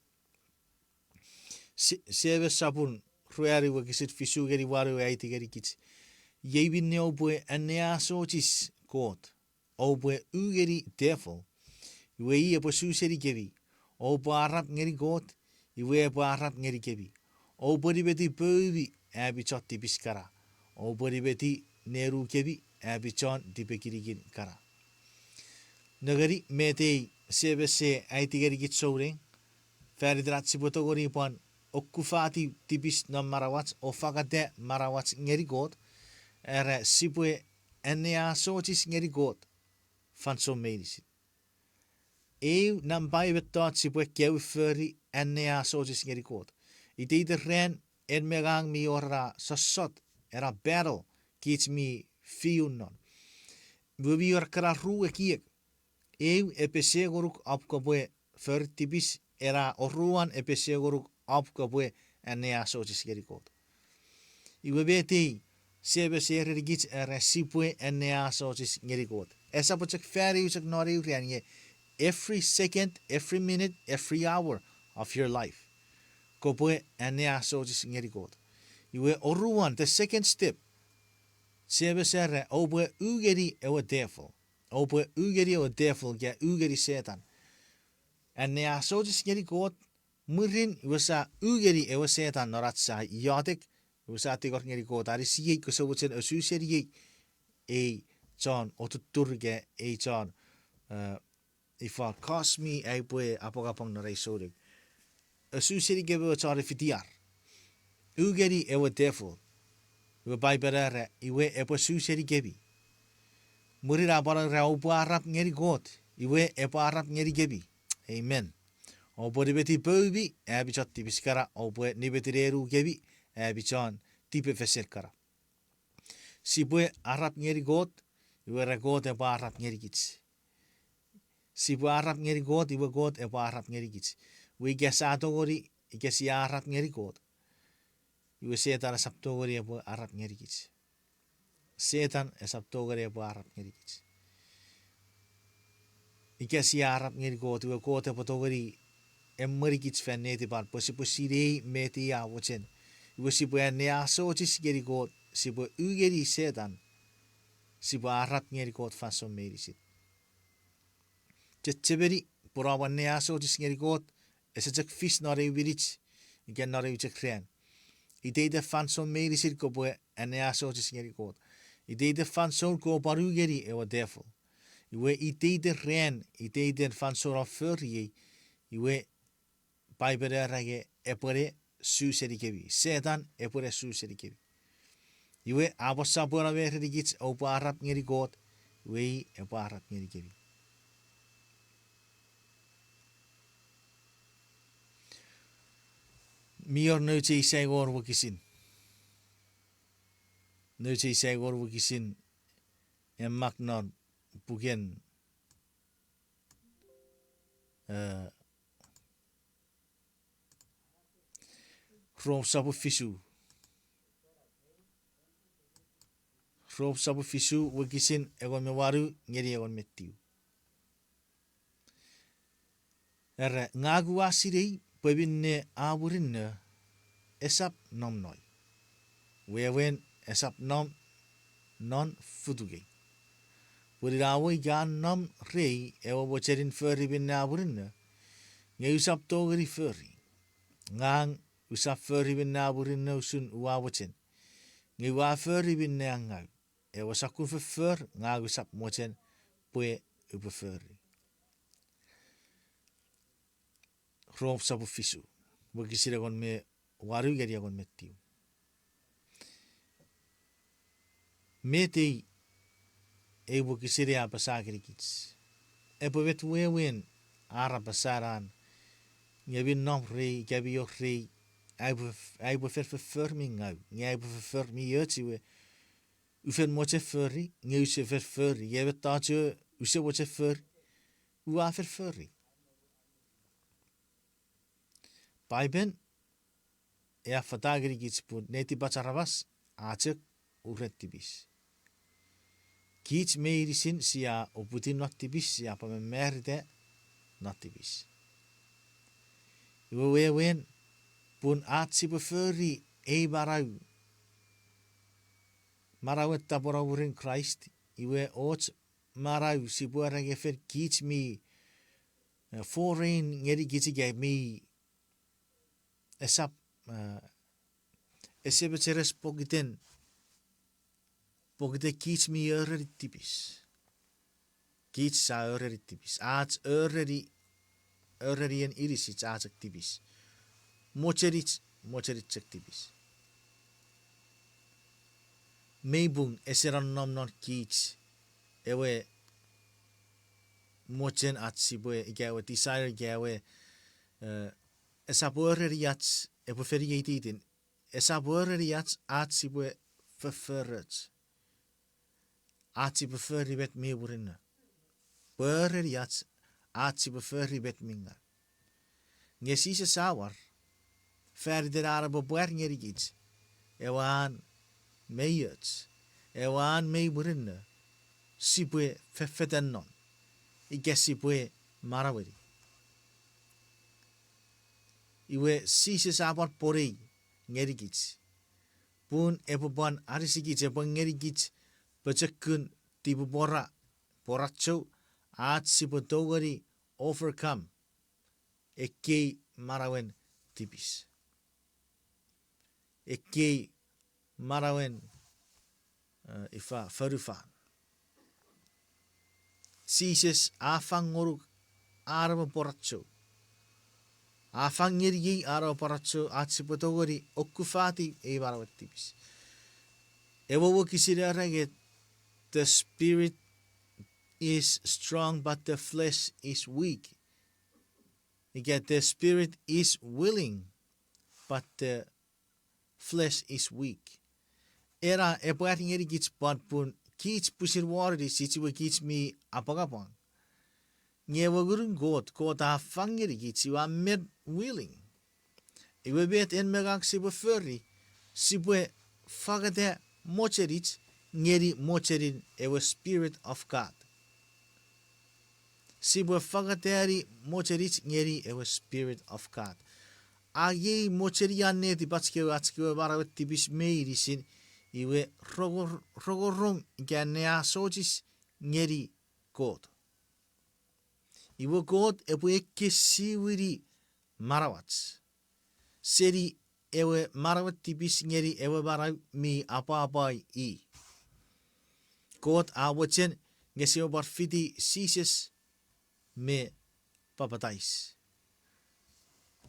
Sebe sapun ruari wakisit fisugeri waru aitigeri kits. Yebinne opue anea sochis kot. Opue ugeri devil. Iwe ie po suseri kevi. Opo arap ngeri kot. Iwe po arap ngeri kevi. Opo ribeti pövi abichot tipiskara. Opo ribeti neru kevi abichon tipekirigin kara. Nagari metei sebese aitigeri kitsouring. Feridrat sipotogori pon okkufati tipis nam manawach o fakate manawach ngeri kot. Era sipwe enea sochis ngeri kot. Fanso medisit. Eu nam bai betot sipwe kewi feri enea sochis ngeri kot. Ite ren en megang mi ora sasot era battle kits mi fiunon. Bubi or kara ruwe kiek. Eu epese goruk apkabwe fer tipis era oruan epese goruk apkabwe enea sochis ngeri kot. Iwe betei sebe sere gits era sipwe enea sochis ngeri kot. Esa pochak feri usak nori urianye every second, every minute, every hour of your life. Kopwe enea sochis ngeri kot. Iwe oruan the second step. Sebe sere opwe ugeri ewa devil. Opwe ugeri ewa devil ge ugeri setan. Enea sochis ngeri kot murin iwasa ugeri ewa setan noratsa yotek. Iwasa tikor ngeri kot ari siyek kusabuchen osuseri e John otuturge e John ifa cosmi ai pue apogapang na reisorik. Osuseri gebe chare fitiar. Ugeri ewa devil. Iwe baiberere iwe epa suseri gebi. Murira bara ra upo arap ngeri kot. Iwe epa arap ngeri gebi. Amen. Opo ribeti pövi abichot tipiskara. Opo nibeti reru gebi abichon tipe feserkara. Sipwe arap ngeri kot. Iwe re kot epa arap ngeri kits. Sipwe arap ngeri kot. Iwe kot epa arap ngeri kits. We gesatogori igesi arap ngeri kot. Iwe setan esaptogori epa arap ngeri kits. Setan esaptogori epa arap ngeri kits. Igesi arap ngeri kot. Iwe kot epa togori emmeri kits fenneti par posirei meti awochen. Iwe sipwe enea sochis ngeri kot. Sipwe ugeri setan. Sipwe arap ngeri kot fason medisit. Cheberi purawan nea sochis ngeri kot. Esechek fis nore wirich. Igen nore wichek ren. Ite fanson medisit kopwe enea sochis ngeri kot. Ite fanson ko parugeri ewa devil. Iwe ite ren. Ite fanson of furry. Iwe baibererage epore suseri kebi. Setan epore suseri kebi. Iwe abosapora veri gits opa arap ngeri kot. Iwe epa arap ngeri kebi. Mior noche isai gor wakisin. Noche isai gor wakisin. Emak non pugen Rob sabu fisu. Rob sabu fisu wakisin egon mewaru ngeri egon metiu. Ere ngagu asirei pebinne aburinne esap nom noi. Wewen esap nom non futugei. Purirawo gan nom rei ewa bocherin furry binne aburinne. Nge usap togeri furry. Ngang usap furry binne aburinne usun uwawochen. Nge wa furry binne angau. Ewa sakun fur ngag usap mochen pue upe furry. Rob sabu fisu. Wakisira kon me waru geria kon metiu. Metei e wakisire a pasakirikits. E povet wewen ara pasaran. Ngevin nom rei, gabi yok rei. Ai bo verming ngau. Ngai bo verming yotsi we. Ufen moche furry, nge use furry. Je weet dat je use moche furry. Hoe a furry. Paiben ja fatagirikits pun neti bacaravas acek urettibis. Kiits meirisin sia oputin nottibis sia pamemerde nottibis. Wewen pun atsi befurry e barau. Marau et taborawurin Kraist. Iwe ots marau si buara gefer kiits mi foreign ngeri kitsi gay mi esap esebecheres pogiten kiits mi tibis. Kiits sa tibis. Aats en irisits aats tibis. Mocherits tibis. Meibung eseran nom non kiits. Ewe mochen atsibwe igawe desire igawe esapureriats epuferiatitin. Esapureriats atsibwe verferrets. Atsibuferi bet meeburinna. Pureriats atsibuferi bet minga. Nge Sises sawar verder arabo buerngerigits. Ewan meeyuts. Ewan meeburinna. Sipwe fefetennon. Igesipwe maraweri. Iwe Sises abar porei ngerigits. Pun epuban arisigits epun ngerigits pecekun tibu bora poracho at sipotogari overcome ekei marawen tipis. Ekei marawen ifa farufan. Sises afang ngoruk araba poracho. Afang ngirigi araba poracho at sipotogari okufati e marawet tipis. Ewo kisira raget. The spirit is strong, but the flesh is weak. Again, the spirit is willing, but the flesh is weak. Era epuat ngeri kits pat pun kits pusir wari situ kits mi apagapang. Ngewa gurun God afang ngeri kits you are made willing. Iwe bet en megak sibu furry, sibwe fagate mocherits. Ngeri mocherin ewe spirit of God. Sibwe fagateri mocherits ngeri ewe spirit of God. Agi mocherian neti batskewe barawet tibis meirisin iwe rogorom ganea sochis ngeri God. Iwe God ewe ekki siwiri marawats. Seri ewe marawet tibis ngeri ewe baraw mi apa i. God awachen ngesio barfiti Sises me papatais.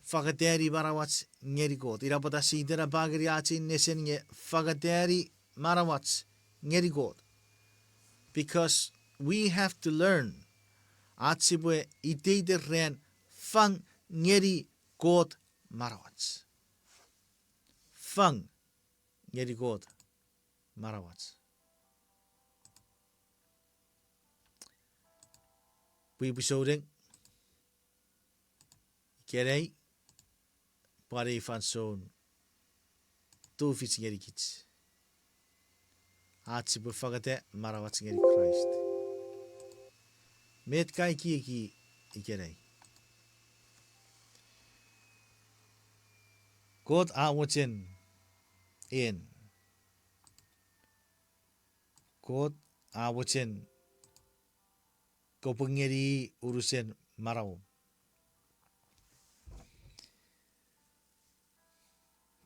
Fagateri barawats ngeri God. Irapatasi dera bagri achin nesen nge fagateri marawats ngeri God. Because we have to learn atsibwe iteide ren fang ngeri God marawats. Fang ngeri God marawats. Episode kerei pare van zo'n toefits ngerikits. Atsi befagate marawats ngeri Kraist. Met kai ki kerei. God awachen in. God awachen kopengeri urusen marau.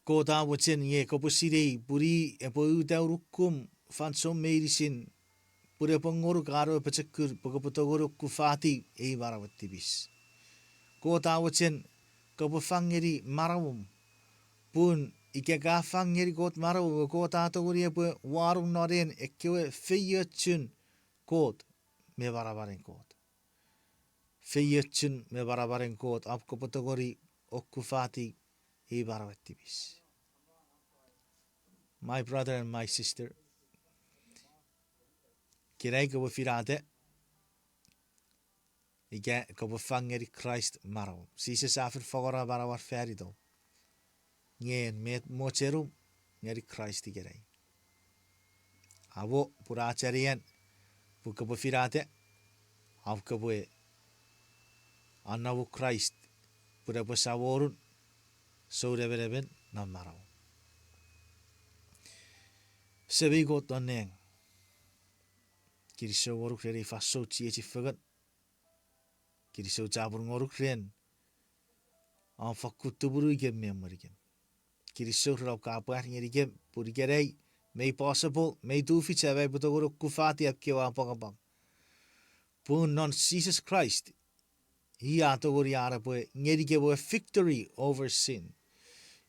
Kota wachen ye kopusirei puri epoyu taurukum fansom meirisin pure pengor karo pecekur pokopotogoro kufati e marawatibis. Kota wachen kabafangeri marawum pun ikagafangeri got marawu got atoguri ebe warung noren ekkewe feyetchun got me barabaren got feyetchun me barabaren got ap kapotogori okkufati i barawetibis. My brother and my sister, kirei kabafirate ike kabafangeri Kraist maraw. Sises afir fogora barawar ferido. Ngen met mocherum ngeri Kraist igerei. Abo puracharian pu kabafirate av kabue anavu Kraist pura pasaworun so revereben na maraw. Sebi got oneng kiri so woruk reri faso chieci fagat kiri so jabur ngoruk ren am fakutuburu igem memorigen kiri so rau kapar ngerigem purigerei may possible may do fichave butogoro kufati apkewa pagabang pun non Jesus Christ ia togori arabe ngerigebo victory over sin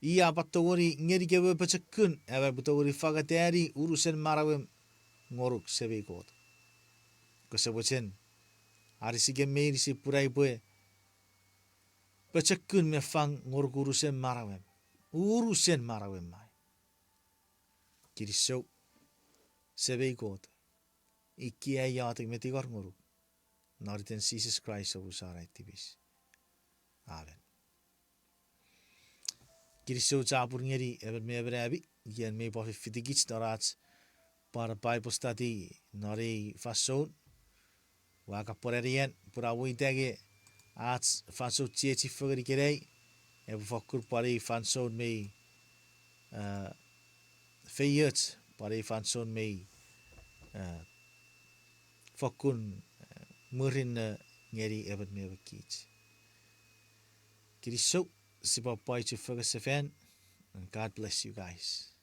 ia patogori ngerigebo pachakun ave butogori fagateri urusen marawem ngoruk sebi got kasebochen arisige meirisi purai boe pachakun me fang ngoruk urusen marawem mai kiriso sebi got ikia yatik metigor ngoruk nariten Jesus Christ obusara itibis. Amen. Kiriso chapur ngeri ever me ebrebi gian me bofi fitigits dorats para Bible study nori fason waka porerien pura wuitege ats faso chieci fogeri kerei ever fokur pari fanson me feyet pari fanson me fokun murin ngeri ever me bekits. Kiriso si papai chu fogus and God bless you guys.